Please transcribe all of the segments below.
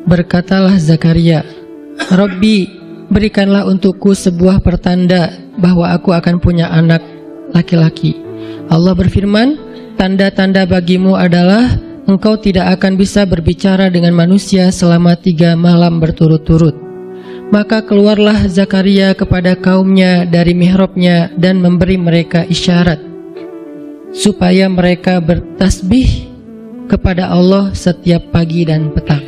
Berkatalah Zakaria, Rabbi, berikanlah untukku sebuah pertanda bahwa aku akan punya anak laki-laki. Allah berfirman, tanda-tanda bagimu adalah engkau tidak akan bisa berbicara dengan manusia selama 3 malam berturut-turut. Maka keluarlah Zakaria kepada kaumnya dari mihrabnya dan memberi mereka isyarat supaya mereka bertasbih kepada Allah setiap pagi dan petang.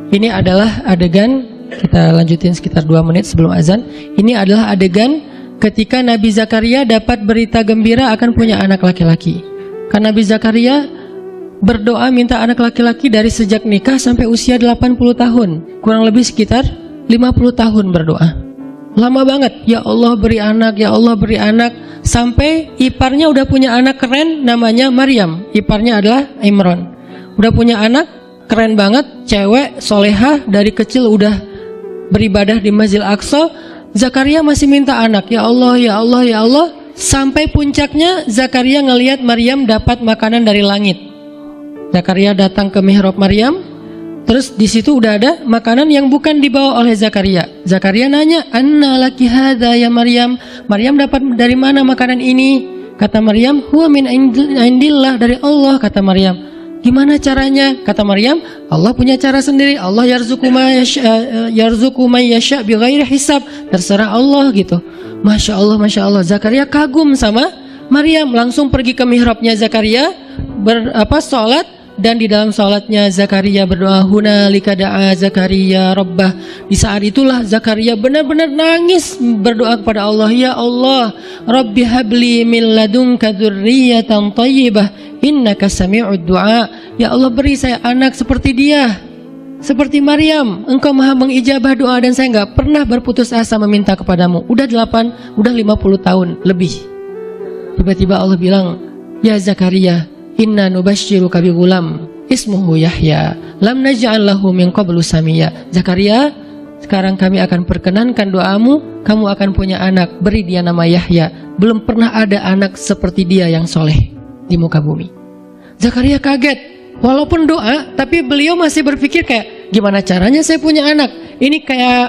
Ini adalah adegan, kita lanjutin sekitar 2 menit sebelum azan. Ini adalah adegan ketika Nabi Zakaria dapat berita gembira akan punya anak laki-laki. Karena Nabi Zakaria berdoa minta anak laki-laki dari sejak nikah sampai usia 80 tahun. Kurang lebih sekitar 50 tahun berdoa. Lama banget, ya Allah beri anak, ya Allah beri anak. Sampai iparnya udah punya anak keren namanya Maryam. Iparnya adalah Imran. Udah punya anak keren banget, cewek, solehah, dari kecil udah beribadah di Masjidil Aqsa. Zakaria masih minta anak, ya Allah, ya Allah, ya Allah. Sampai puncaknya Zakaria ngelihat Maryam dapat makanan dari langit. Zakaria datang ke mihrab Maryam, terus di situ udah ada makanan yang bukan dibawa oleh Zakaria. Zakaria nanya, anna laki hadza ya Maryam? Maryam dapat dari mana makanan ini? Kata Maryam, huwa min indillah, dari Allah. Kata Maryam, gimana caranya? Kata Maryam, Allah punya cara sendiri. Allah yarzuqu may yasha bighairi hisab. Terserah Allah gitu. Masya Allah, Masya Allah. Zakaria kagum sama Maryam, langsung pergi ke mihrabnya Zakaria, sholat, dan di dalam sholatnya Zakaria berdoa, hunalika da'a Zakaria rabbah. Di saat itulah Zakaria benar-benar nangis berdoa kepada Allah, ya Allah, Rabbi habli min ladunka dzurriyyatan thayyibah innaka sami'ud du'a. Ya Allah, beri saya anak seperti dia, seperti Maryam. Engkau maha mengijabah doa dan saya enggak pernah berputus asa meminta kepadamu. Udah 50 tahun lebih. Tiba-tiba Allah bilang, ya Zakaria, inna nubashiruka bi ghulam ismuhu Yahya lam naj'al lahu min qablu samia. Zakaria, sekarang kami akan perkenankan doamu, kamu akan punya anak, beri dia nama Yahya. Belum pernah ada anak seperti dia yang soleh di muka bumi. Zakaria kaget, walaupun doa, tapi beliau masih berpikir kayak, gimana caranya saya punya anak? Ini kayak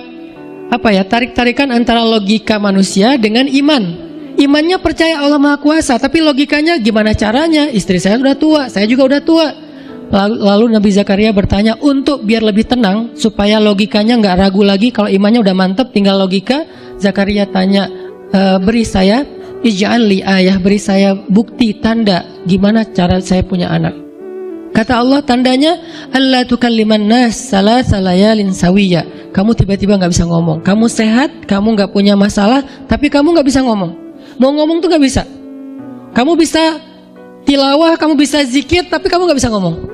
apa ya, tarik-tarikan antara logika manusia dengan iman. Imannya percaya Allah Maha Kuasa, tapi logikanya gimana caranya? Istri saya sudah tua, saya juga udah tua. Lalu Nabi Zakaria bertanya untuk biar lebih tenang, supaya logikanya nggak ragu lagi. Kalau imannya udah mantep, tinggal logika. Zakaria tanya, beri saya ij'al li ayah, beri saya bukti, tanda gimana cara saya punya anak. Kata Allah, tandanya alla tukalliman nas salasa layalin sawiya. Kamu tiba-tiba nggak bisa ngomong. Kamu sehat, kamu nggak punya masalah, tapi kamu nggak bisa ngomong. Mau ngomong tuh gak bisa. Kamu bisa tilawah, kamu bisa zikir, tapi kamu gak bisa ngomong.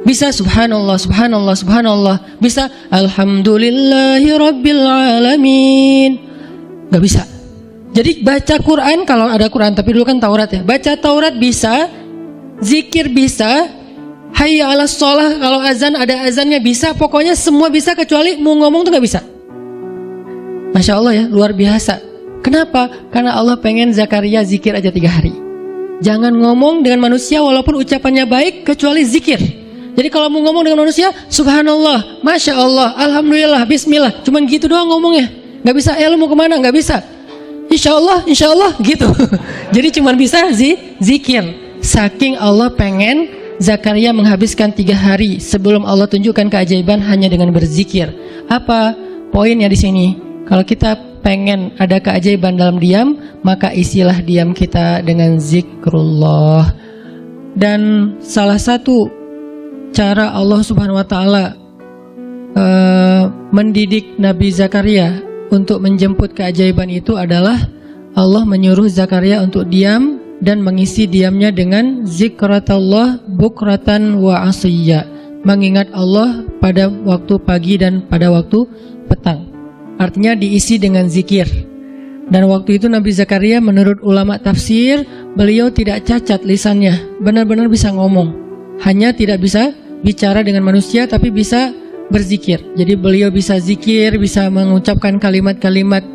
Bisa subhanallah, subhanallah, subhanallah. Bisa alhamdulillahi rabbil alamin. Gak bisa. Jadi baca Quran, kalau ada Quran, tapi dulu kan Taurat ya. Baca Taurat bisa, zikir bisa, hayya ala sholah, kalau azan ada azannya bisa. Pokoknya semua bisa kecuali mau ngomong tuh gak bisa. Masya Allah ya, luar biasa. Kenapa? Karena Allah pengen Zakaria zikir aja 3 hari. Jangan ngomong dengan manusia walaupun ucapannya baik, kecuali zikir. Jadi kalau mau ngomong dengan manusia, subhanallah, masya Allah, alhamdulillah, bismillah, cuman gitu doang ngomongnya. Gak bisa, lu mau kemana? Gak bisa. Insya Allah, gitu. Jadi cuman bisa zikir. Saking Allah pengen Zakaria menghabiskan 3 hari sebelum Allah tunjukkan keajaiban hanya dengan berzikir. Apa poinnya di sini? Kalau kita pengen ada keajaiban dalam diam, maka isilah diam kita dengan zikrullah. Dan salah satu cara Allah Subhanahu wa taala mendidik Nabi Zakaria untuk menjemput keajaiban itu adalah Allah menyuruh Zakaria untuk diam dan mengisi diamnya dengan zikratullah bukratan wa asiyya, mengingat Allah pada waktu pagi dan pada waktu petang. Artinya diisi dengan zikir. Dan waktu itu Nabi Zakaria menurut ulama tafsir, beliau tidak cacat lisannya, benar-benar bisa ngomong. Hanya tidak bisa bicara dengan manusia, tapi bisa berzikir. Jadi beliau bisa zikir, bisa mengucapkan kalimat-kalimat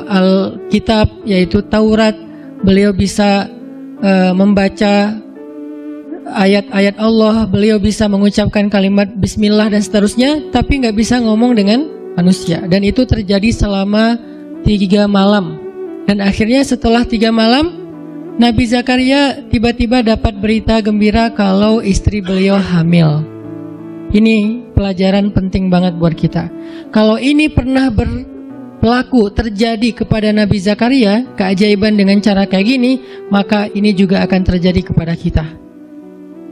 Alkitab, yaitu Taurat. Beliau bisa membaca ayat-ayat Allah, beliau bisa mengucapkan kalimat bismillah dan seterusnya, tapi nggak bisa ngomong dengan manusia. Dan itu terjadi selama 3 malam. Dan akhirnya setelah 3 malam, Nabi Zakaria tiba-tiba dapat berita gembira kalau istri beliau hamil. Ini pelajaran penting banget buat kita. Kalau ini pernah berlaku terjadi kepada Nabi Zakaria, keajaiban dengan cara kayak gini, maka ini juga akan terjadi kepada kita.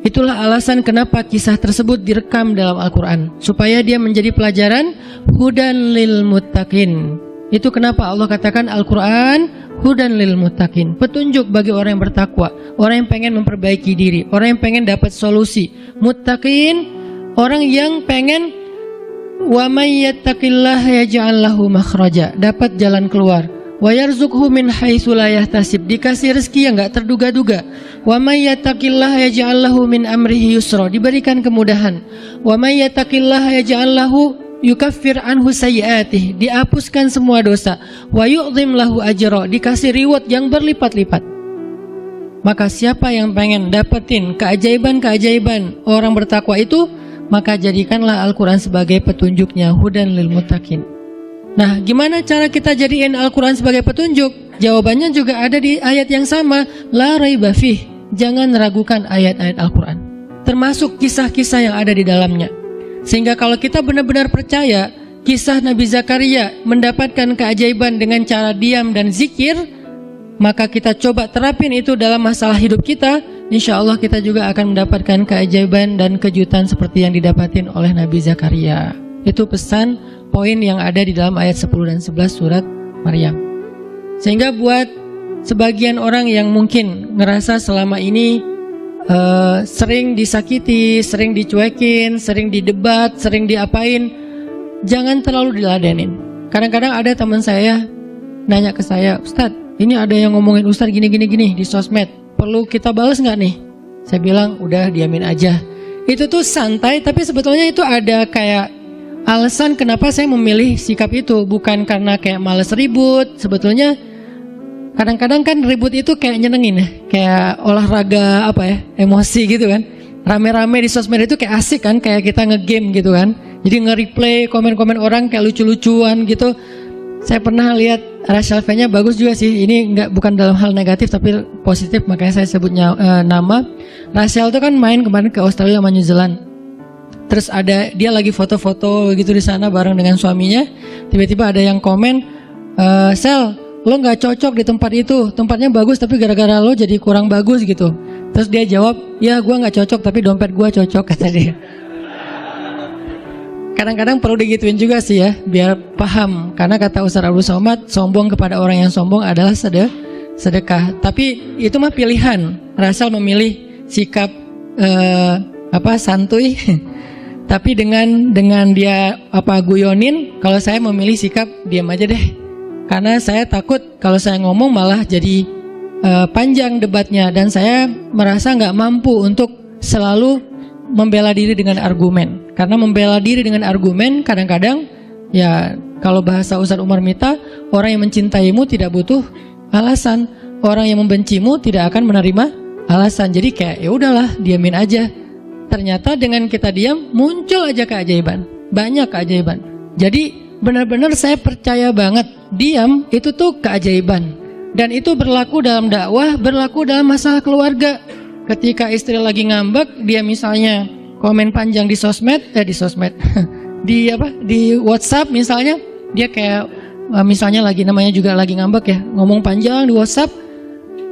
Itulah alasan kenapa kisah tersebut direkam dalam Al-Quran, supaya dia menjadi pelajaran hudan lil muttaqin. Itu kenapa Allah katakan Al-Quran hudan lil muttaqin, petunjuk bagi orang yang bertakwa, orang yang pengen memperbaiki diri, orang yang pengen dapat solusi. Muttaqin, orang yang pengen wa may yattaqillaha yaj'al lahu makhraja, dapat jalan keluar. Wa yarzuqhu min haitsu la yahtasib, dikasih rezeki yang enggak terduga-duga. Wa may yattaqillaha yaj'al lahu min amrihi yusra, diberikan kemudahan. Wa may yattaqillaha yaj'al lahu yukaffir anhu sayyi'atih, dihapuskan semua dosa. Wa yu'dhim lahu ajra, dikasih reward yang berlipat-lipat. Maka siapa yang pengen dapetin keajaiban-keajaiban orang bertakwa itu, maka jadikanlah Al-Quran sebagai petunjuknya, hudan lil muttaqin. Nah, gimana cara kita jadiin Al-Quran sebagai petunjuk? Jawabannya juga ada di ayat yang sama, la raiba fih, jangan ragukan ayat-ayat Al-Quran, termasuk kisah-kisah yang ada di dalamnya. Sehingga kalau kita benar-benar percaya kisah Nabi Zakaria mendapatkan keajaiban dengan cara diam dan zikir, maka kita coba terapin itu dalam masalah hidup kita, insya Allah kita juga akan mendapatkan keajaiban dan kejutan seperti yang didapatin oleh Nabi Zakaria. Itu pesan poin yang ada di dalam ayat 10 dan 11 surat Maryam. Sehingga buat sebagian orang yang mungkin ngerasa selama ini sering disakiti, sering dicuekin, sering didebat, sering diapain, jangan terlalu diladenin. Kadang-kadang ada teman saya nanya ke saya, Ustadz, ini ada yang ngomongin Ustadz gini di sosmed, perlu kita balas nggak nih? Saya bilang udah diamin aja. Itu tuh santai, tapi sebetulnya itu ada kayak alasan kenapa saya memilih sikap itu, bukan karena kayak males ribut. Sebetulnya kadang-kadang kan ribut itu kayak nyenengin ya, kayak olahraga apa ya, emosi gitu kan. Rame-rame di sosmed itu kayak asik kan, kayak kita ngegame gitu kan. Jadi nge-replay komen-komen orang kayak lucu-lucuan gitu. Saya pernah lihat Rachel V-nya bagus juga sih. Ini bukan dalam hal negatif tapi positif, makanya saya sebutnya nama. Rachel itu kan main kemarin ke Australia sama New Zealand. Terus ada dia lagi foto-foto gitu di sana bareng dengan suaminya. Tiba-tiba ada yang komen, Sel, lo nggak cocok di tempat itu, tempatnya bagus tapi gara-gara lo jadi kurang bagus gitu. Terus dia jawab, ya gue nggak cocok tapi dompet gue cocok, kata dia. Kadang-kadang perlu digituin juga sih ya, biar paham. Karena kata Ustaz Abdul Somad, sombong kepada orang yang sombong adalah sedekah. Tapi itu mah pilihan. Rasal memilih sikap santuy. Tapi dengan dia guyonin, kalau saya memilih sikap diam aja deh. Karena saya takut kalau saya ngomong malah jadi panjang debatnya, dan saya merasa nggak mampu untuk selalu membela diri dengan argumen. Karena membela diri dengan argumen kadang-kadang ya, kalau bahasa Ustaz Umar Mita, orang yang mencintaimu tidak butuh alasan, orang yang membencimu tidak akan menerima alasan. Jadi kayak ya udahlah, diamin aja. Ternyata dengan kita diam muncul aja keajaiban, banyak keajaiban. Jadi benar-benar saya percaya banget diam itu tuh keajaiban. Dan itu berlaku dalam dakwah, berlaku dalam masalah keluarga. Ketika istri lagi ngambek, dia misalnya komen panjang di sosmed, di WhatsApp misalnya, dia kayak misalnya namanya juga lagi ngambek ya, ngomong panjang di WhatsApp.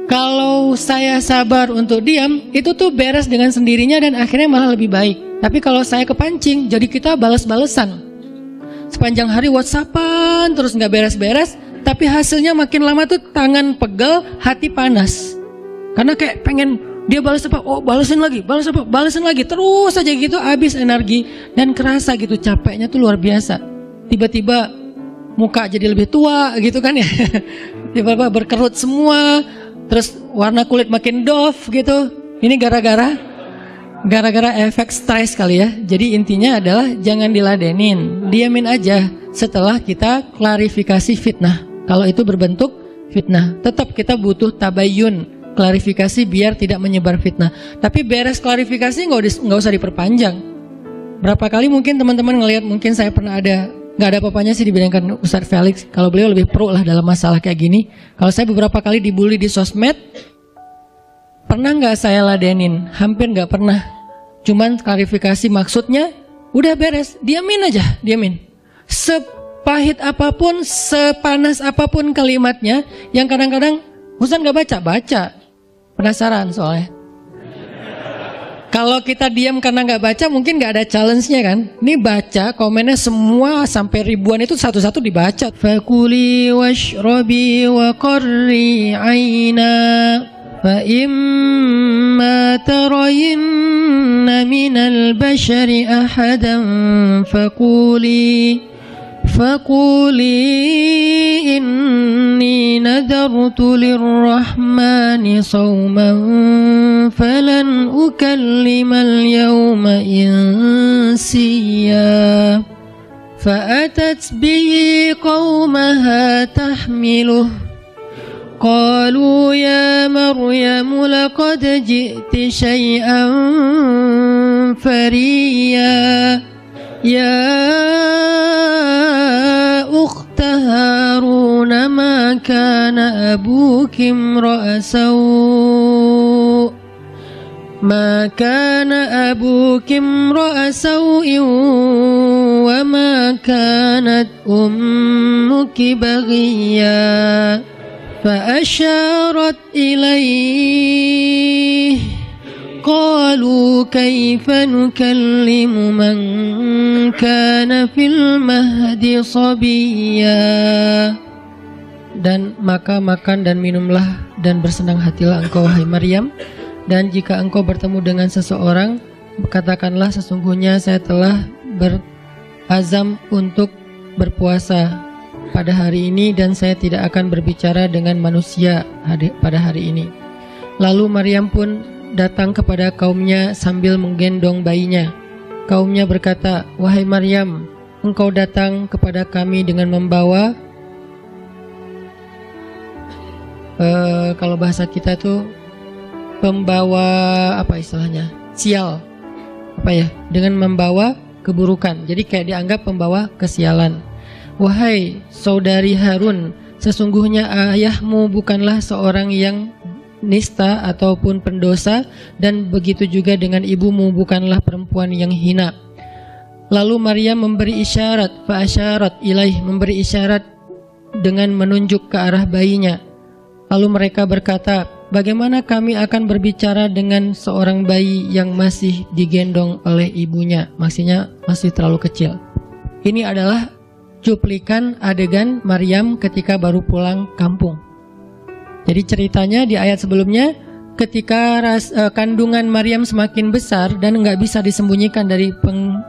Kalau saya sabar untuk diam, itu tuh beres dengan sendirinya dan akhirnya malah lebih baik. Tapi kalau saya kepancing, jadi kita balas-balesan. Sepanjang hari WhatsAppan terus nggak beres-beres, tapi hasilnya makin lama tuh tangan pegel, hati panas. Karena kayak pengen dia balas apa, oh balasin lagi, terus aja gitu, habis energi dan kerasa gitu capeknya tuh luar biasa. Tiba-tiba muka jadi lebih tua gitu kan ya, tiba-tiba berkerut semua, terus warna kulit makin doff gitu. Ini gara-gara efek stres kali ya. Jadi intinya adalah jangan diladenin, diamin aja setelah kita klarifikasi fitnah. Kalau itu berbentuk fitnah, tetap kita butuh tabayyun, klarifikasi biar tidak menyebar fitnah. Tapi beres klarifikasi nggak usah diperpanjang. Berapa kali mungkin teman-teman ngelihat, mungkin saya pernah ada, nggak ada apa-apanya sih dibilangkan Ustadz Felix, kalau beliau lebih pro lah dalam masalah kayak gini. Kalau saya beberapa kali dibully di sosmed, pernah nggak saya ladenin? Hampir nggak pernah. Cuman klarifikasi maksudnya, udah beres, diamin aja, diamin. Sepahit apapun, sepanas apapun kalimatnya, yang kadang-kadang Ustadz nggak baca, penasaran soalnya. Kalau kita diam karena nggak baca, mungkin nggak ada challenge-nya kan. Ini baca, komennya semua sampai ribuan itu satu-satu dibaca. Fakuli washrabi wa qarri aina fa imma tarayinna minal bashari ahadan فقولي إني نذرت للرحمن صوما فلن أكلم اليوم إنسيا فأتت به قومها تحمله قالوا يا مريم لقد جئت شيئا فريا يا أخت هارون ما كان أبوك امرأ سوء وما كانت أمك بغيا فأشارت إليه قالوا كيف نكلم من كان في المهد صبيا. Dan maka makan dan minumlah dan bersenang hatilah engkau wahai Maryam, dan jika engkau bertemu dengan seseorang, katakanlah sesungguhnya saya telah berazam untuk berpuasa pada hari ini dan saya tidak akan berbicara dengan manusia pada hari ini. Lalu Maryam pun datang kepada kaumnya sambil menggendong bayinya. Kaumnya berkata, wahai Maryam, engkau datang kepada kami dengan membawa kalau bahasa kita tuh pembawa apa istilahnya? Sial. Apa ya? Dengan membawa keburukan. Jadi kayak dianggap pembawa kesialan. Wahai saudari Harun, sesungguhnya ayahmu bukanlah seorang yang nista ataupun pendosa, dan begitu juga dengan ibumu bukanlah perempuan yang hina. Lalu Maryam memberi isyarat, fa'asyarat ilaih, memberi isyarat dengan menunjuk ke arah bayinya. Lalu mereka berkata, bagaimana kami akan berbicara dengan seorang bayi yang masih digendong oleh ibunya, maksudnya masih terlalu kecil. Ini adalah cuplikan adegan Maryam ketika baru pulang kampung. Jadi ceritanya di ayat sebelumnya, ketika kandungan Maryam semakin besar dan nggak bisa disembunyikan dari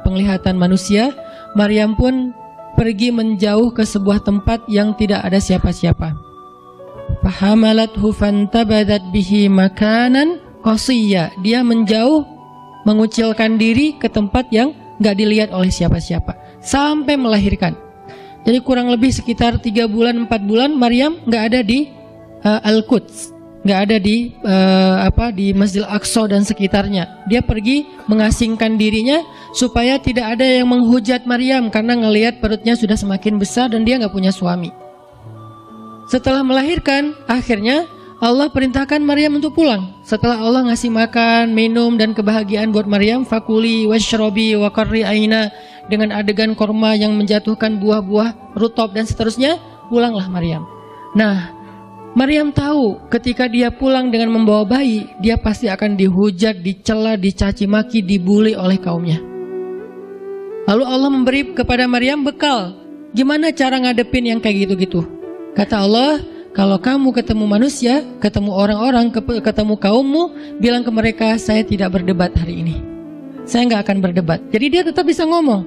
penglihatan manusia, Maryam pun pergi menjauh ke sebuah tempat yang tidak ada siapa-siapa. Fahamalathu fantabadat bihi makanan qasiyya. Dia menjauh, mengucilkan diri ke tempat yang nggak dilihat oleh siapa-siapa sampai melahirkan. Jadi kurang lebih sekitar 3 bulan 4 bulan Maryam nggak ada di Al-Quds, nggak ada di di Masjidil Aqsa dan sekitarnya. Dia pergi mengasingkan dirinya supaya tidak ada yang menghujat Maryam karena ngelihat perutnya sudah semakin besar dan dia nggak punya suami. Setelah melahirkan, akhirnya Allah perintahkan Maryam untuk pulang. Setelah Allah ngasih makan, minum dan kebahagiaan buat Maryam, fakuli washrobi wa qarri aina, dengan adegan korma yang menjatuhkan buah-buah rutop dan seterusnya, pulanglah Maryam. Nah, Maryam tahu ketika dia pulang dengan membawa bayi, dia pasti akan dihujat, dicela, dicaci maki, dibully oleh kaumnya. Lalu Allah memberi kepada Maryam bekal. Gimana cara ngadepin yang kayak gitu-gitu? Kata Allah, kalau kamu ketemu manusia, ketemu orang-orang, ketemu kaummu, bilang ke mereka, saya tidak berdebat hari ini. Saya nggak akan berdebat. Jadi dia tetap bisa ngomong.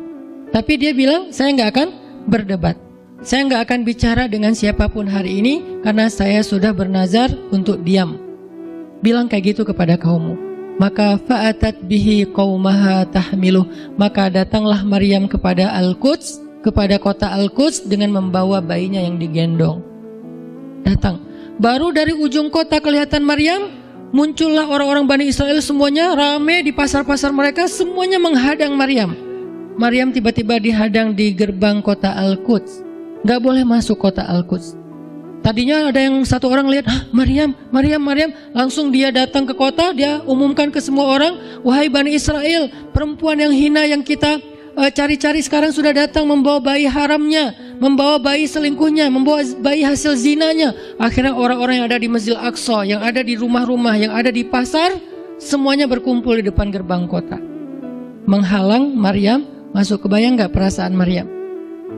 Tapi dia bilang, saya nggak akan berdebat. Saya nggak akan bicara dengan siapapun hari ini karena saya sudah bernazar untuk diam. Bilang kayak gitu kepada kaummu. Maka fa'atat bihi qaumaha tahmiluh. Maka datanglah Maryam kepada Al-Quds, kepada kota Al-Quds dengan membawa bayinya yang digendong. Datang. Baru dari ujung kota kelihatan Maryam, muncullah orang-orang Bani Israel semuanya rame di pasar-pasar mereka, semuanya menghadang Maryam. Maryam tiba-tiba dihadang di gerbang kota Al-Quds. Gak boleh masuk kota Al-Quds. Tadinya ada yang satu orang lihat, Maryam, Maryam, Maryam. Langsung dia datang ke kota, dia umumkan ke semua orang, wahai Bani Israel, perempuan yang hina yang kita cari-cari sekarang sudah datang membawa bayi haramnya, membawa bayi selingkuhnya, membawa bayi hasil zinanya. Akhirnya orang-orang yang ada di Masjidil Aqsa, yang ada di rumah-rumah, yang ada di pasar, semuanya berkumpul di depan gerbang kota, menghalang Maryam masuk. Kebayang gak perasaan Maryam?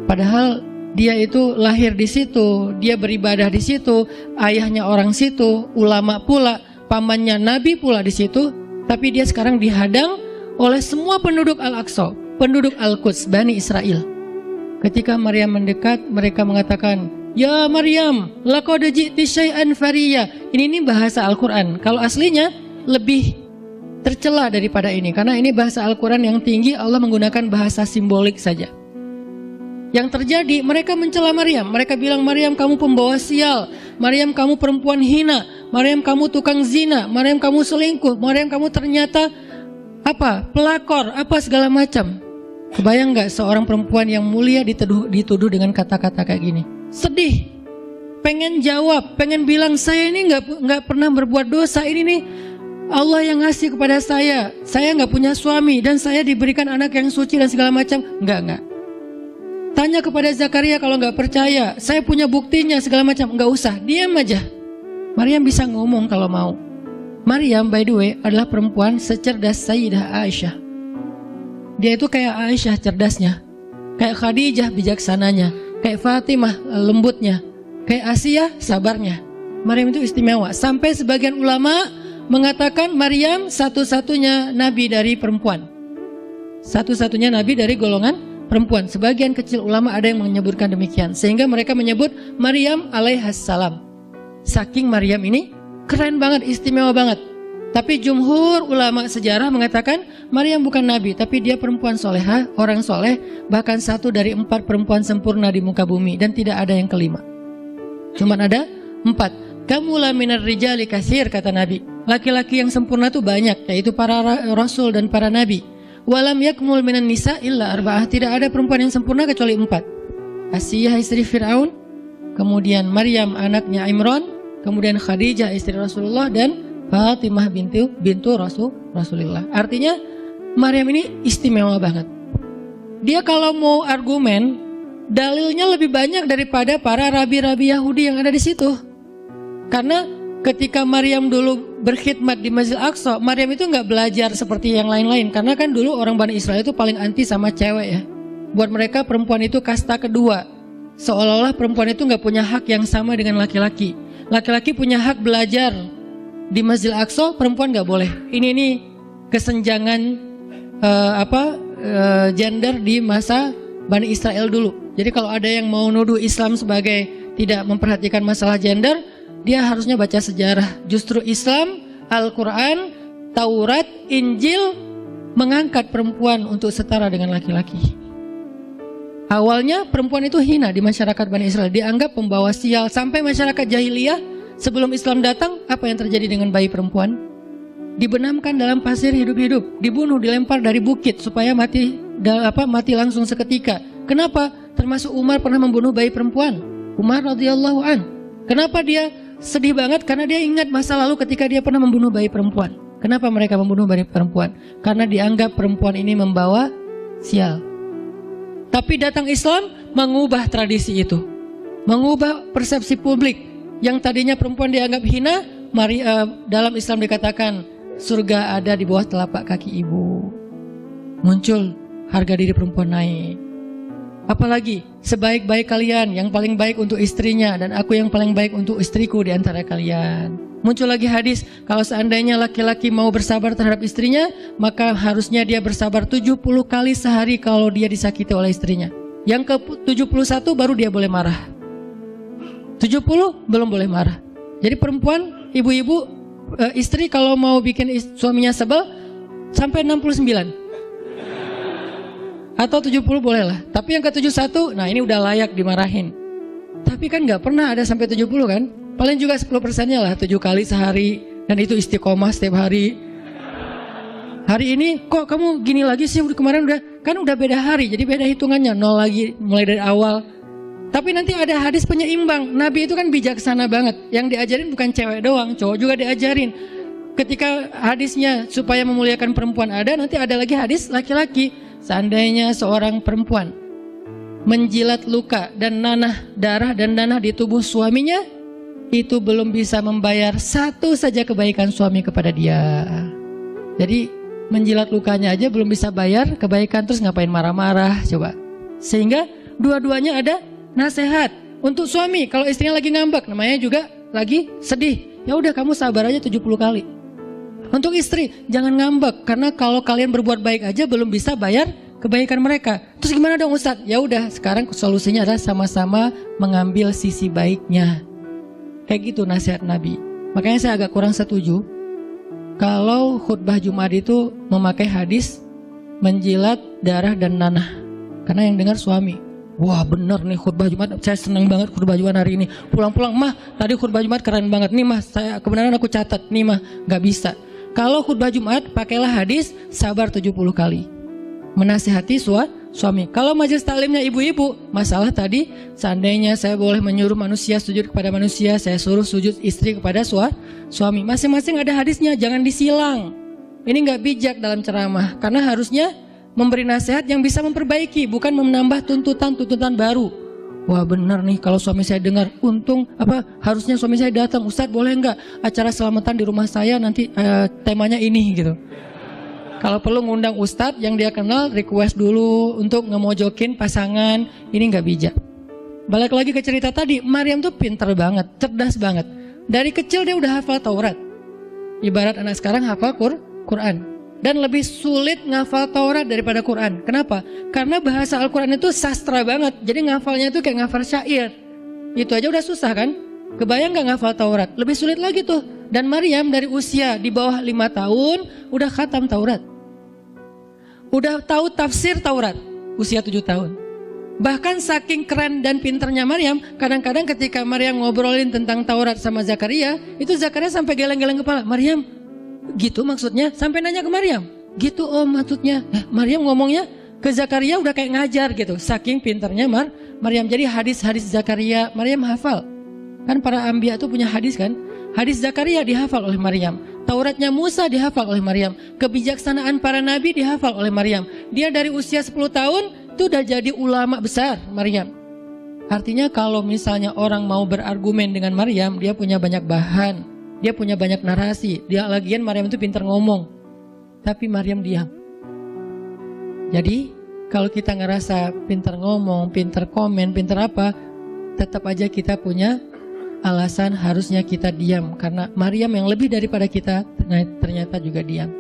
Padahal dia itu lahir di situ, dia beribadah di situ, ayahnya orang situ, ulama pula, pamannya Nabi pula di situ, tapi dia sekarang dihadang oleh semua penduduk Al-Aqsa, penduduk Al-Quds, Bani Israel. Ketika Maryam mendekat, mereka mengatakan, "Ya Maryam, laqad ji'ti syai'an fariya." Ini bahasa Al-Quran. Kalau aslinya lebih tercela daripada ini, karena ini bahasa Al-Quran yang tinggi, Allah menggunakan bahasa simbolik saja. Yang terjadi, mereka mencela Maryam. Mereka bilang, Maryam kamu pembawa sial, Maryam kamu perempuan hina, Maryam kamu tukang zina, Maryam kamu selingkuh, Maryam kamu ternyata pelakor, segala macam. Kebayang gak seorang perempuan yang mulia dituduh dengan kata-kata kayak gini? Sedih, pengen jawab, pengen bilang, saya ini gak pernah berbuat dosa, ini nih Allah yang ngasih kepada saya gak punya suami, dan saya diberikan anak yang suci dan segala macam. Enggak. Tanya kepada Zakaria kalau nggak percaya, saya punya buktinya segala macam. Nggak usah, diam aja. Maryam bisa ngomong kalau mau. Maryam, by the way, adalah perempuan secerdas Sayyidah Aisyah. Dia itu kayak Aisyah cerdasnya, kayak Khadijah bijaksananya, kayak Fatimah lembutnya, kayak Asiyah sabarnya. Maryam itu istimewa. Sampai sebagian ulama mengatakan Maryam satu-satunya nabi dari perempuan, satu-satunya nabi dari golongan perempuan. Sebagian kecil ulama ada yang menyebutkan demikian, sehingga mereka menyebut Maryam alaihassalam. Saking Maryam ini keren banget, istimewa banget. Tapi jumhur ulama sejarah mengatakan Maryam bukan nabi, tapi dia perempuan solehah, orang soleh, bahkan satu dari 4 perempuan sempurna di muka bumi, dan tidak ada yang kelima. Cuman ada 4. Kamula minar rijali katsir, kata Nabi. Laki-laki yang sempurna itu banyak, yaitu para rasul dan para nabi. Walam yakmul minan nisa illa arba'ah. Tidak ada perempuan yang sempurna kecuali 4. Asiyah istri Fir'aun, kemudian Maryam anaknya Imran, kemudian Khadijah istri Rasulullah, dan Fatimah bintu Rasulullah. Artinya Maryam ini istimewa banget. Dia kalau mau argumen, dalilnya lebih banyak daripada para rabi-rabi Yahudi yang ada di situ. Karena ketika Maryam dulu berkhidmat di Masjidil Aqsa, Maryam itu nggak belajar seperti yang lain-lain. Karena kan dulu orang Bani Israel itu paling anti sama cewek ya. Buat mereka perempuan itu kasta kedua. Seolah-olah perempuan itu nggak punya hak yang sama dengan laki-laki. Laki-laki punya hak belajar di Masjidil Aqsa, perempuan nggak boleh. Ini kesenjangan gender di masa Bani Israel dulu. Jadi kalau ada yang mau nuduh Islam sebagai tidak memperhatikan masalah gender, dia harusnya baca sejarah. Justru Islam, Al-Quran, Taurat, Injil mengangkat perempuan untuk setara dengan laki-laki. Awalnya perempuan itu hina di masyarakat Bani Israel, dianggap pembawa sial. Sampai masyarakat jahiliyah sebelum Islam datang, apa yang terjadi dengan bayi perempuan? Dibenamkan dalam pasir hidup-hidup, dibunuh, dilempar dari bukit supaya mati langsung seketika. Kenapa? Termasuk Umar pernah membunuh bayi perempuan. Umar radhiyallahu an. Kenapa dia sedih banget? Karena dia ingat masa lalu ketika dia pernah membunuh bayi perempuan. Kenapa mereka membunuh bayi perempuan? Karena dianggap perempuan ini membawa sial. Tapi datang Islam mengubah tradisi itu, mengubah persepsi publik. Yang tadinya perempuan dianggap hina, dalam Islam dikatakan surga ada di bawah telapak kaki ibu. Muncul harga diri perempuan naik. Apalagi sebaik-baik kalian, yang paling baik untuk istrinya, dan aku yang paling baik untuk istriku di antara kalian. Muncul lagi hadis, kalau seandainya laki-laki mau bersabar terhadap istrinya, maka harusnya dia bersabar 70 kali sehari kalau dia disakiti oleh istrinya. Yang ke 71 baru dia boleh marah. 70 belum boleh marah. Jadi perempuan, ibu-ibu, istri kalau mau bikin suaminya sebel sampai 69 atau 70 boleh lah. Tapi yang ke 71, nah ini udah layak dimarahin. Tapi kan gak pernah ada sampai 70 kan. Paling juga 10%-nya lah, 7 kali sehari. Dan itu istiqomah setiap hari. Hari ini kok kamu gini lagi sih, kemarin udah beda hari, jadi beda hitungannya, 0 lagi mulai dari awal. Tapi nanti ada hadis penyeimbang. Nabi itu kan bijaksana banget. Yang diajarin bukan cewek doang, cowok juga diajarin. Ketika hadisnya supaya memuliakan perempuan ada, nanti ada lagi hadis laki-laki. Seandainya seorang perempuan menjilat luka dan darah dan nanah di tubuh suaminya, itu belum bisa membayar satu saja kebaikan suami kepada dia. Jadi menjilat lukanya aja belum bisa bayar kebaikan, terus ngapain marah-marah coba. Sehingga dua-duanya ada nasihat untuk suami. Kalau istrinya lagi ngambek, namanya juga lagi sedih, ya udah kamu sabar aja 70 kali. Untuk istri, jangan ngambek, karena kalau kalian berbuat baik aja belum bisa bayar kebaikan mereka. Terus gimana dong Ustadz? Ya udah, sekarang solusinya adalah sama-sama mengambil sisi baiknya. Kayak gitu nasihat Nabi. Makanya saya agak kurang setuju kalau khutbah Jumat itu memakai hadis menjilat darah dan nanah, karena yang dengar suami. Wah bener nih khutbah Jumat, saya senang banget khutbah Jumat hari ini. Pulang-pulang, mah tadi khutbah Jumat keren banget. Nih mah, saya kebenaran aku catat. Nih mah, gak bisa. Kalau khutbah Jumat, pakailah hadis sabar 70 kali. Menasihati suami. Kalau majelis taklimnya ibu-ibu, masalah tadi, seandainya saya boleh menyuruh manusia sujud kepada manusia, saya suruh sujud istri kepada suami. Masing-masing ada hadisnya, jangan disilang. Ini gak bijak dalam ceramah, karena harusnya memberi nasihat yang bisa memperbaiki, bukan menambah tuntutan baru. Wah benar nih, kalau suami saya dengar, untung harusnya suami saya datang. Ustadz boleh nggak acara selamatan di rumah saya nanti temanya ini gitu. Kalau perlu ngundang ustadz yang dia kenal, request dulu untuk ngemojokin pasangan. Ini nggak bijak. Balik lagi ke cerita tadi, Maryam tuh pinter banget, cerdas banget. Dari kecil dia udah hafal Taurat. Ibarat anak sekarang hafal Quran. Dan lebih sulit ngafal Taurat daripada Quran. Kenapa? Karena bahasa Al-Quran itu sastra banget. Jadi ngafalnya itu kayak ngafal syair. Itu aja udah susah kan? Kebayang gak ngafal Taurat? Lebih sulit lagi tuh. Dan Maryam dari usia di bawah 5 tahun udah khatam Taurat. Udah tahu tafsir Taurat usia 7 tahun. Bahkan saking keren dan pinternya Maryam, kadang-kadang ketika Maryam ngobrolin tentang Taurat sama Zakaria, itu Zakaria sampai geleng-geleng kepala. Maryam, gitu maksudnya? Sampai nanya ke Maryam, gitu om maksudnya. Maryam ngomongnya ke Zakaria udah kayak ngajar gitu. Saking pinternya Maryam. Jadi hadis-hadis Zakaria Maryam hafal. Kan para anbiya tuh punya hadis kan. Hadis Zakaria dihafal oleh Maryam. Tauratnya Musa dihafal oleh Maryam. Kebijaksanaan para nabi dihafal oleh Maryam. Dia dari usia 10 tahun itu udah jadi ulama besar Maryam. Artinya kalau misalnya orang mau berargumen dengan Maryam, dia punya banyak bahan, dia punya banyak narasi. Dia lagian Maryam itu pintar ngomong. Tapi Maryam diam. Jadi kalau kita ngerasa pintar ngomong, pintar komen, pintar apa, tetap aja kita punya alasan harusnya kita diam, karena Maryam yang lebih daripada kita ternyata juga diam.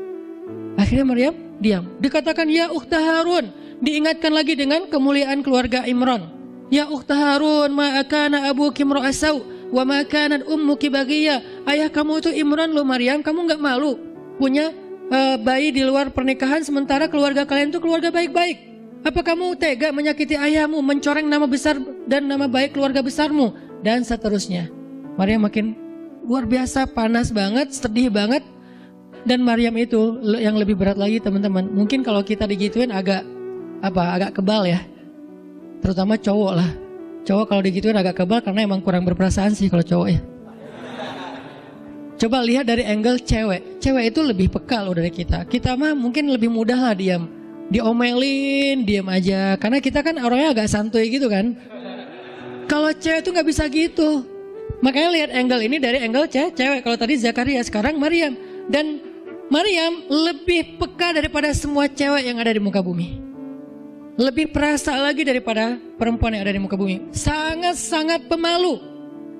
Akhirnya Maryam diam. Dikatakan ya ukhta Harun, diingatkan lagi dengan kemuliaan keluarga Imran. Ya ukhta Harun, ma kana abuki imra'asau wa ma kanat ummuki baghiyya. Ayah kamu itu Imran loh Maryam, kamu enggak malu punya bayi di luar pernikahan sementara keluarga kalian itu keluarga baik-baik. Apa kamu tega menyakiti ayahmu, mencoreng nama besar dan nama baik keluarga besarmu? Dan seterusnya. Maryam makin luar biasa, panas banget, sedih banget. Dan Maryam itu yang lebih berat lagi teman-teman. Mungkin kalau kita digituin agak kebal ya. Terutama cowok lah. Cowok kalau digituin agak kebal karena emang kurang berperasaan sih kalau cowok ya. Coba lihat dari angle cewek. Cewek itu lebih peka loh dari kita. Kita mah mungkin lebih mudah lah diam. Diomelin, diam aja. Karena kita kan orangnya agak santuy gitu kan. Kalau cewek tuh gak bisa gitu. Makanya lihat angle ini dari angle cewek. Kalau tadi Zakaria, sekarang Maryam. Dan Maryam lebih peka daripada semua cewek yang ada di muka bumi. Lebih perasa lagi daripada perempuan yang ada di muka bumi. Sangat-sangat pemalu.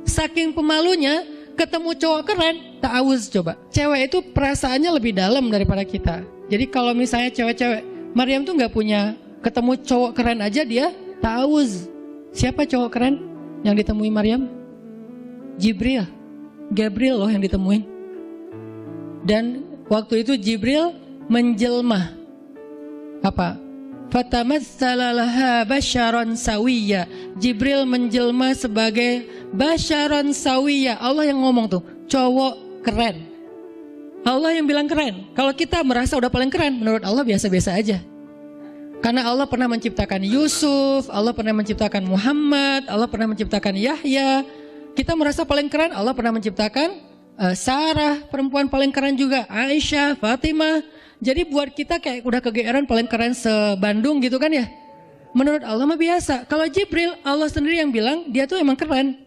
Saking pemalunya, ketemu cowok keren, ta'awuz coba. Cewek itu perasaannya lebih dalam daripada kita. Jadi kalau misalnya cewek-cewek, Maryam tuh gak punya, ketemu cowok keren aja dia ta'awuz. Siapa cowok keren yang ditemui Maryam? Gabriel loh yang ditemuin. Dan waktu itu Jibril menjelma Fatamatsala laha basyaran sawiyya. Jibril menjelma sebagai basyaran sawiyya. Allah yang ngomong tuh, cowok keren. Allah yang bilang keren. Kalau kita merasa udah paling keren, menurut Allah biasa-biasa aja. Karena Allah pernah menciptakan Yusuf, Allah pernah menciptakan Muhammad, Allah pernah menciptakan Yahya. Kita merasa paling keren, Allah pernah menciptakan Sarah, perempuan paling keren juga, Aisyah, Fatimah. Jadi buat kita kayak udah kegeeran paling keren se-Bandung gitu kan ya. Menurut Allah mah biasa. Kalau Jibril, Allah sendiri yang bilang dia tuh emang keren.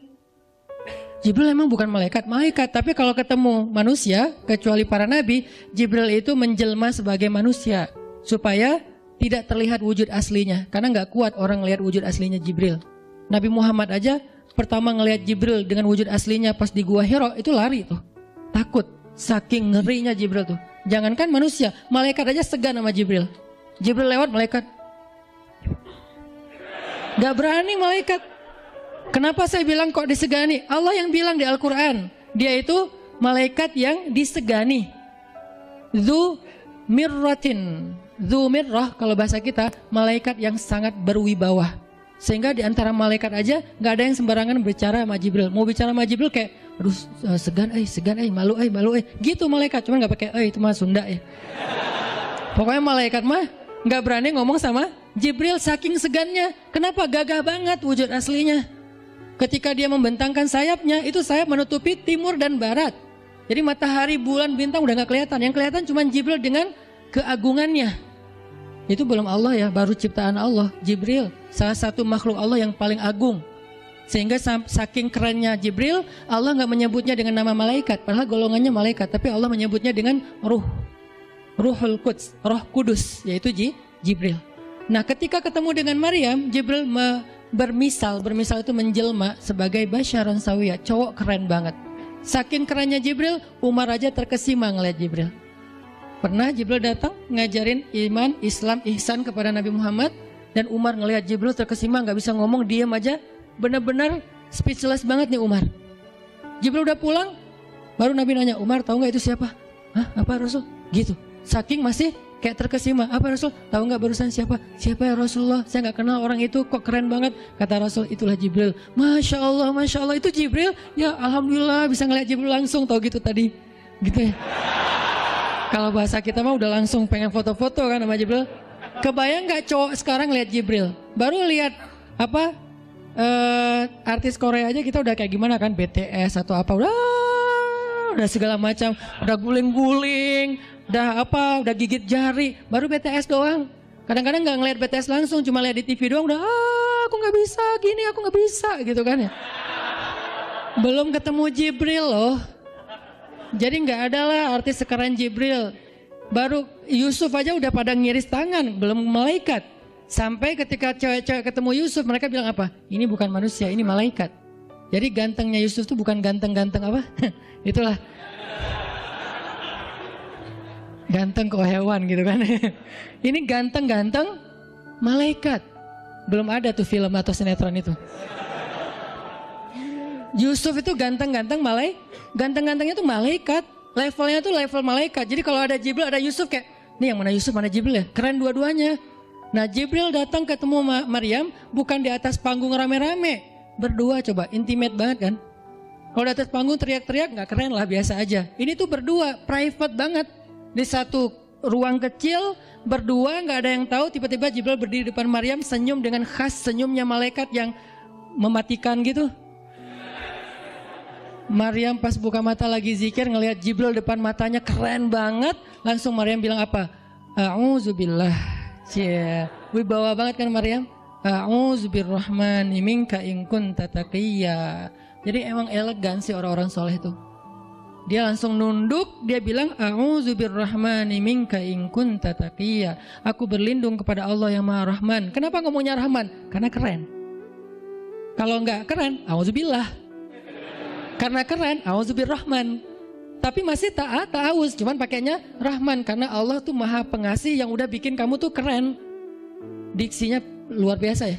Jibril emang bukan malaikat, tapi kalau ketemu manusia, kecuali para nabi, Jibril itu menjelma sebagai manusia supaya tidak terlihat wujud aslinya, karena nggak kuat orang ngelihat wujud aslinya Jibril. Nabi Muhammad aja pertama ngelihat Jibril dengan wujud aslinya pas di Gua Hira itu lari tuh, takut, saking ngerinya Jibril tuh. Jangankan manusia, malaikat aja segan sama Jibril. Jibril lewat, malaikat nggak berani malaikat. Kenapa saya bilang kok disegani? Allah yang bilang di Al-Quran, dia itu malaikat yang disegani. Dzu mirratin. Dzu mirrah kalau bahasa kita, malaikat yang sangat berwibawa. Sehingga di antara malaikat aja nggak ada yang sembarangan bicara sama Jibril. Mau bicara sama Jibril kayak, aduh segan, malu, gitu malaikat. Cuma nggak pakai, itu mah Sunda ya. Pokoknya malaikat mah nggak berani ngomong sama Jibril saking segannya. Kenapa? Gagah banget wujud aslinya. Ketika dia membentangkan sayapnya, itu sayap menutupi timur dan barat. Jadi matahari, bulan, bintang udah nggak kelihatan. Yang kelihatan cuma Jibril dengan keagungannya. Itu belum Allah ya, baru ciptaan Allah. Jibril salah satu makhluk Allah yang paling agung. Sehingga saking kerennya Jibril, Allah nggak menyebutnya dengan nama malaikat, padahal golongannya malaikat, tapi Allah menyebutnya dengan Ruhul Quds, Roh Kudus, yaitu Jibril. Nah, ketika ketemu dengan Maryam, Jibril bermisal itu menjelma sebagai basyaran sawiyah, cowok keren banget. Saking kerennya Jibril, Umar aja terkesima ngeliat Jibril. Pernah Jibril datang ngajarin iman, Islam, ihsan kepada Nabi Muhammad, dan Umar ngelihat Jibril terkesima, nggak bisa ngomong, diam aja, benar-benar speechless banget nih Umar. Jibril udah pulang, baru Nabi nanya, Umar tahu nggak itu siapa? Hah, apa Rasul? Gitu. Saking masih kayak terkesima, apa Rasul? Tahu nggak barusan siapa? Siapa ya Rasulullah? Saya nggak kenal orang itu, kok keren banget. Kata Rasul, itulah Jibril. Masya Allah, itu Jibril. Ya Alhamdulillah bisa ngeliat Jibril langsung, tahu gitu tadi, gitu ya. Kalau bahasa kita mah udah langsung pengen foto-foto kan sama Jibril. Kebayang nggak cowok sekarang lihat Jibril? Baru lihat apa artis Korea aja kita udah kayak gimana kan, BTS atau apa, udah segala macam, udah guling-guling, udah gigit jari. Baru BTS doang. Kadang-kadang nggak ngeliat BTS langsung, cuma lihat di TV doang udah aku nggak bisa gini, aku nggak bisa gitu kan ya. Belum ketemu Jibril loh. Jadi nggak ada lah artis sekeren Jibril. Baru Yusuf aja udah pada ngiris tangan, belum malaikat. Sampai ketika cewek-cewek ketemu Yusuf, mereka bilang apa? Ini bukan manusia, ini malaikat. Jadi gantengnya Yusuf tuh bukan ganteng-ganteng apa? Itulah. Ganteng kok hewan gitu kan. Ini ganteng-ganteng malaikat. Belum ada tuh film atau sinetron itu. Yusuf itu ganteng-ganteng ganteng-gantengnya tuh malaikat. Levelnya tuh level malaikat. Jadi kalau ada Jibril, ada Yusuf kayak, nih yang mana Yusuf, mana Jibril ya? Keren dua-duanya. Nah, Jibril datang ketemu Maryam bukan di atas panggung rame-rame. Berdua coba, intimate banget kan? Kalau di atas panggung teriak-teriak nggak keren lah, biasa aja. Ini tuh berdua, private banget. Di satu ruang kecil, berdua, nggak ada yang tahu. Tiba-tiba Jibril berdiri di depan Maryam, senyum dengan khas senyumnya malaikat yang mematikan gitu. Maryam pas buka mata lagi zikir, ngelihat Jibril depan matanya keren banget. Langsung Maryam bilang apa? A'udzubillah. Cie, wibawa banget kan Maryam? A'udzubirrahmani minka in kunta taqiyya. Jadi emang elegan sih orang-orang soleh itu. Dia langsung nunduk, dia bilang A'udzubirrahmani minka in kunta taqiyya. Aku berlindung kepada Allah yang Maha Rahman. Kenapa ngomongnya Rahman? Karena keren. Kalau enggak keren, a'udzubillah. Karena keren, A'udzubirrahman. Tapi masih ta'awuz, cuman pakainya Rahman. Karena Allah tuh Maha Pengasih yang udah bikin kamu tuh keren. Diksinya luar biasa ya.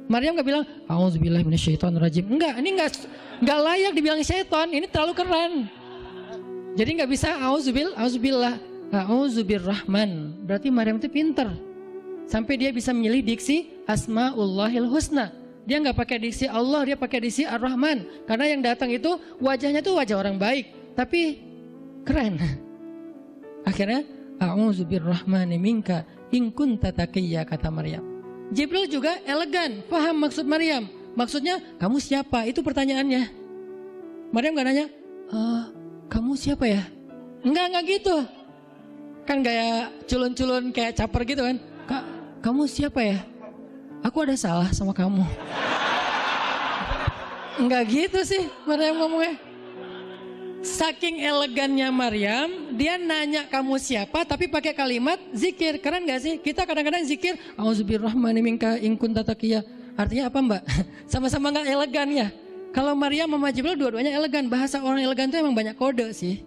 Maryam gak bilang A'udzubillahi minasyaitonirrajim. Enggak, ini enggak layak dibilang syaiton. Ini terlalu keren. Jadi gak bisa A'udzubillah, A'udzubirrahman. Berarti Maryam itu pinter. Sampai dia bisa memilih diksi Asmaullahil Husna. Dia nggak pakai diksi Allah, dia pakai diksi Ar-Rahman. Karena yang datang itu wajahnya tuh wajah orang baik, tapi keren. Akhirnya, a'udzubirrahmani minka in kunta taqiyya, kata Maryam. Jibril juga elegan, paham maksud Maryam. Maksudnya, kamu siapa? Itu pertanyaannya. Maryam nggak nanya, kamu siapa ya? Enggak gitu. Kan kayak culun-culun, kayak caper gitu kan. Kak, kamu siapa ya? Aku ada salah sama kamu. Enggak gitu sih Maryam ngomongnya. Saking elegannya Maryam, dia nanya kamu siapa tapi pakai kalimat zikir. Keren gak sih? Kita kadang-kadang zikir A'udzubirrahmani minka in kunta taqiyya. Artinya apa, Mbak? Sama-sama gak elegan ya. Kalau Maryam sama Jibril dua-duanya elegan. Bahasa orang elegan itu emang banyak kode sih.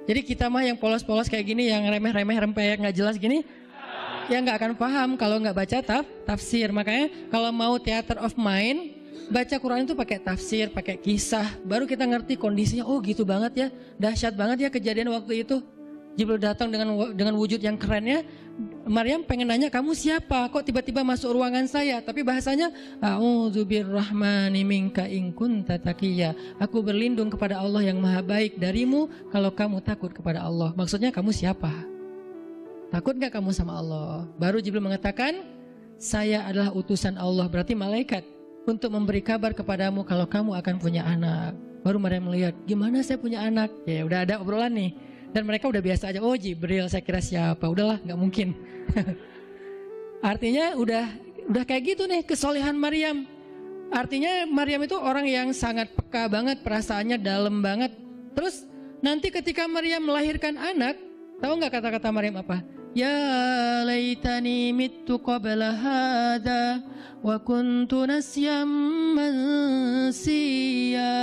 Jadi kita mah yang polos-polos kayak gini, yang remeh-remeh rempeyek gak jelas gini, ya gak akan paham kalau gak baca tafsir. Makanya kalau mau theater of mind, baca Quran itu pakai tafsir, pakai kisah, baru kita ngerti kondisinya. Oh gitu banget ya, dahsyat banget ya kejadian waktu itu. Jibril datang dengan wujud yang kerennya. Maryam pengen nanya, kamu siapa? Kok tiba-tiba masuk ruangan saya? Tapi bahasanya, A'udzubirrahmani minka in kunta taqiyya. Aku berlindung kepada Allah yang maha baik darimu kalau kamu takut kepada Allah. Maksudnya kamu siapa? Takut gak kamu sama Allah? Baru Jibril mengatakan, saya adalah utusan Allah, berarti malaikat, untuk memberi kabar kepadamu kalau kamu akan punya anak. Baru Maryam melihat, gimana saya punya anak? Ya udah ada obrolan nih. Dan mereka udah biasa aja, oh Jibril, saya kira siapa? Udahlah, gak mungkin. Artinya udah kayak gitu nih kesolehan Maryam. Artinya Maryam itu orang yang sangat peka banget, perasaannya dalam banget. Terus nanti ketika Maryam melahirkan anak, tahu gak kata-kata Maryam apa? Ya laitani mittu qabla hadha wa kuntu nasyam mansiya.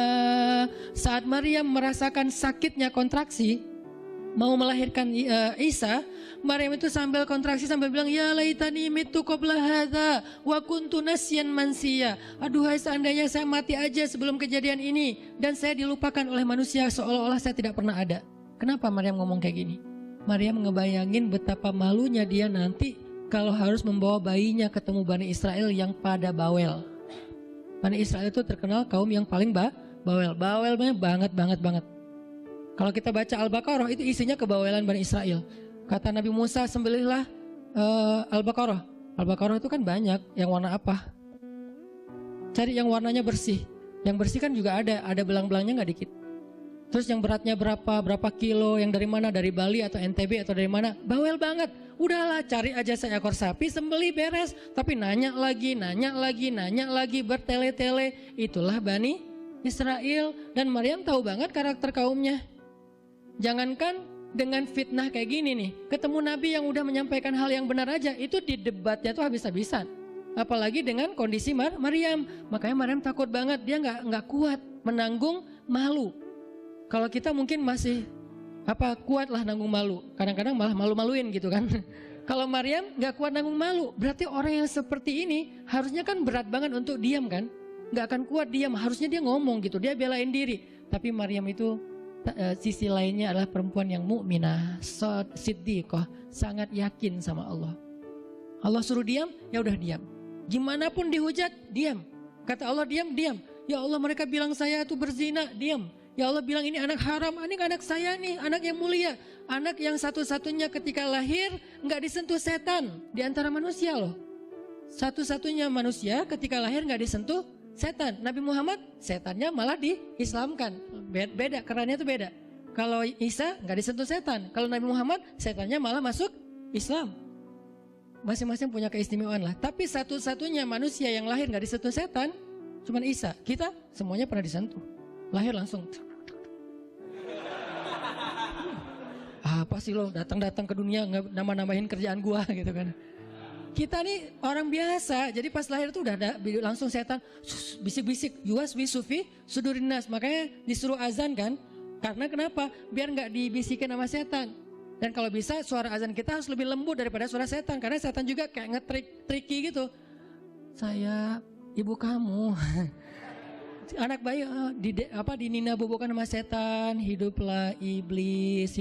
Saat Maryam merasakan sakitnya kontraksi, mau melahirkan Isa, Maryam itu sambil kontraksi sambil bilang, ya laitani mittu qabla hadha wa kuntu nasyan mansiya. Aduhai seandainya saya mati aja sebelum kejadian ini dan saya dilupakan oleh manusia seolah-olah saya tidak pernah ada. Kenapa Maryam ngomong kayak gini? Maryam ngebayangin betapa malunya dia nanti kalau harus membawa bayinya ketemu Bani Israel yang pada bawel. Bani Israel itu terkenal kaum yang paling bawel. Bawelnya banget. Kalau kita baca Al-Baqarah itu isinya kebawelan Bani Israel. Kata Nabi Musa, sembelihlah Al-Baqarah. Al-Baqarah itu kan banyak, yang warna apa? Cari yang warnanya bersih. Yang bersih kan juga ada belang-belangnya nggak dikit. Terus yang beratnya berapa kilo, yang dari mana, dari Bali atau NTB atau dari mana, bawel banget. Udahlah, cari aja seekor sapi, sembelih, beres. Tapi nanya lagi, bertele-tele. Itulah Bani Israel. Dan Maryam tahu banget karakter kaumnya. Jangankan dengan fitnah kayak gini nih, ketemu Nabi yang udah menyampaikan hal yang benar aja, itu di debatnya tuh habis-habisan. Apalagi dengan kondisi Maryam. Makanya Maryam takut banget, dia nggak kuat menanggung malu. Kalau kita mungkin masih kuat lah nanggung malu, kadang-kadang malah malu-maluin gitu kan. Kalau Maryam gak kuat nanggung malu, berarti orang yang seperti ini harusnya kan berat banget untuk diam kan, gak akan kuat diam, harusnya dia ngomong gitu, dia belain diri. Tapi Maryam itu sisi lainnya adalah perempuan yang mukminah, siddiqah, sangat yakin sama Allah. Allah suruh diam, ya udah diam. Gimana pun dihujat, diam. Kata Allah diam. Ya Allah, mereka bilang saya itu berzina, diam. Ya Allah bilang ini anak haram, ini anak saya nih, anak yang mulia, anak yang satu-satunya ketika lahir nggak disentuh setan di antara manusia loh. Satu-satunya manusia ketika lahir nggak disentuh setan. Nabi Muhammad setannya malah diislamkan. Beda, kerannya itu beda. Kalau Isa nggak disentuh setan, kalau Nabi Muhammad setannya malah masuk Islam. Masing-masing punya keistimewaan lah. Tapi satu-satunya manusia yang lahir nggak disentuh setan cuman Isa. Kita semuanya pernah disentuh. Lahir langsung. Apa sih lo datang-datang ke dunia nambah-nambahin kerjaan gua gitu kan. Kita nih orang biasa, jadi pas lahir tuh udah ada langsung setan bisik-bisik, yuwas bisufi sudurinas. Makanya disuruh azan kan. Karena kenapa? Biar nggak dibisikin sama setan. Dan kalau bisa suara azan kita harus lebih lembut daripada suara setan, karena setan juga kayak tricky gitu. Saya ibu kamu. Anak bayi dinina bobokan sama setan, hiduplah iblis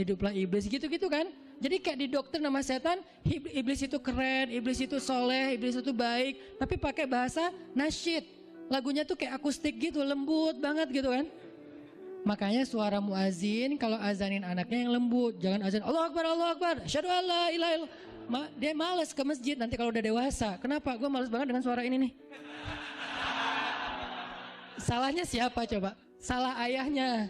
gitu-gitu kan. Jadi kayak di dokter nama setan, iblis itu keren, iblis itu soleh, iblis itu baik, tapi pakai bahasa nasyid. Lagunya tuh kayak akustik gitu, lembut banget gitu kan. Makanya suara muazin kalau azanin anaknya yang lembut, jangan azan Allah Akbar, asyhadu alla ilaha illallah. Dia males ke masjid nanti kalau udah dewasa. Kenapa? Gue males banget dengan suara ini nih. Salahnya siapa coba? Salah ayahnya.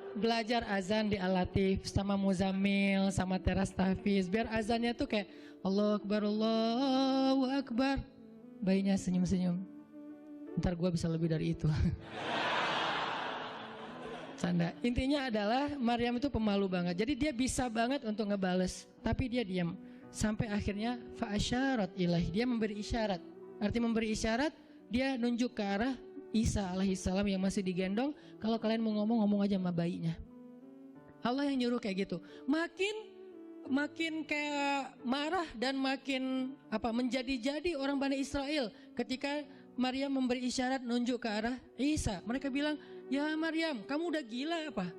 Belajar azan di Al-Latif sama Muzammil sama Teras Tahfiz biar azannya tuh kayak Allahu Akbar. Bayinya senyum-senyum. Ntar gue bisa lebih dari itu. Canda. Intinya adalah Maryam itu pemalu banget. Jadi dia bisa banget untuk ngebales, tapi dia diam. Sampai akhirnya fa'asyarat ilaih, dia memberi isyarat. Arti memberi isyarat, dia nunjuk ke arah Isa alaihissalam yang masih digendong. Kalau kalian mau ngomong aja sama bayinya. Allah yang nyuruh kayak gitu. Makin kayak marah dan makin menjadi-jadi orang Bani Israel ketika Maryam memberi isyarat nunjuk ke arah Isa. Mereka bilang, ya Maryam, kamu udah gila apa?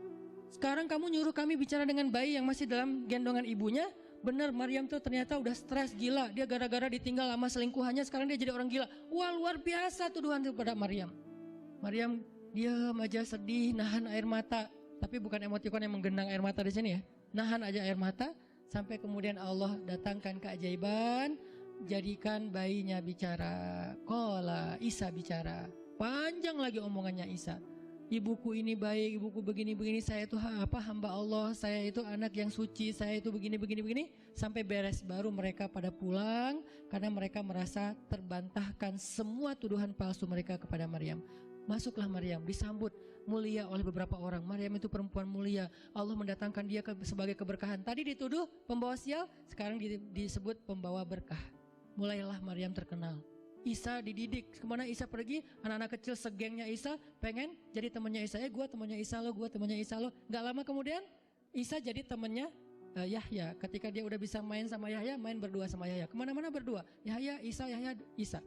Sekarang kamu nyuruh kami bicara dengan bayi yang masih dalam gendongan ibunya. Benar, Maryam tuh ternyata udah stres gila. Dia gara-gara ditinggal sama selingkuhannya, sekarang dia jadi orang gila. Wah, luar biasa tuduhan kepada Maryam. Maryam diam aja, sedih, nahan air mata. Tapi bukan emotikon yang menggenang air mata di sini ya. Nahan aja air mata sampai kemudian Allah datangkan keajaiban, jadikan bayinya bicara. Qala, Isa bicara. Panjang lagi omongannya Isa. Ibuku ini baik, ibuku begini-begini, saya itu hamba Allah, saya itu anak yang suci, saya itu begini-begini, sampai beres. Baru mereka pada pulang karena mereka merasa terbantahkan semua tuduhan palsu mereka kepada Maryam. Masuklah Maryam, disambut mulia oleh beberapa orang. Maryam itu perempuan mulia, Allah mendatangkan dia sebagai keberkahan. Tadi dituduh pembawa sial, sekarang disebut pembawa berkah. Mulailah Maryam terkenal. Isa dididik, kemana Isa pergi, anak-anak kecil segengnya Isa pengen jadi temannya Isa. Gue temannya Isa lo, gue temannya Isa lo. Gak lama kemudian Isa jadi temannya Yahya. Ketika dia udah bisa main sama Yahya, main berdua sama Yahya. Kemana-mana berdua, Yahya, Isa.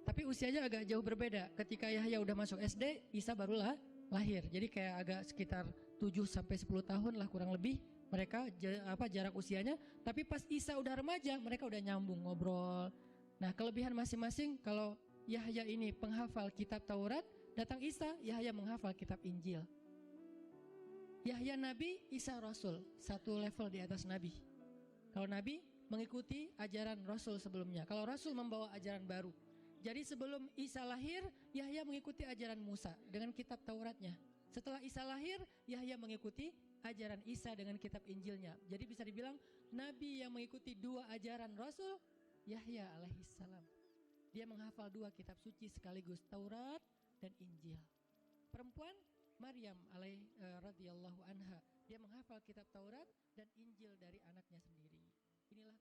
Tapi usianya agak jauh berbeda. Ketika Yahya udah masuk SD, Isa barulah lahir. Jadi kayak agak sekitar 7-10 tahun lah kurang lebih mereka jarak usianya. Tapi pas Isa udah remaja, mereka udah nyambung ngobrol. Nah, kelebihan masing-masing, kalau Yahya ini penghafal kitab Taurat, datang Isa, Yahya menghafal kitab Injil. Yahya Nabi, Isa Rasul, satu level di atas Nabi. Kalau Nabi mengikuti ajaran Rasul sebelumnya, kalau Rasul membawa ajaran baru. Jadi sebelum Isa lahir, Yahya mengikuti ajaran Musa dengan kitab Tauratnya. Setelah Isa lahir, Yahya mengikuti ajaran Isa dengan kitab Injilnya. Jadi bisa dibilang Nabi yang mengikuti dua ajaran Rasul, Yahya alaihissalam. Dia menghafal dua kitab suci sekaligus, Taurat dan Injil. Perempuan Maryam radhiyallahu anha, dia menghafal kitab Taurat dan Injil dari anaknya sendiri. Inilah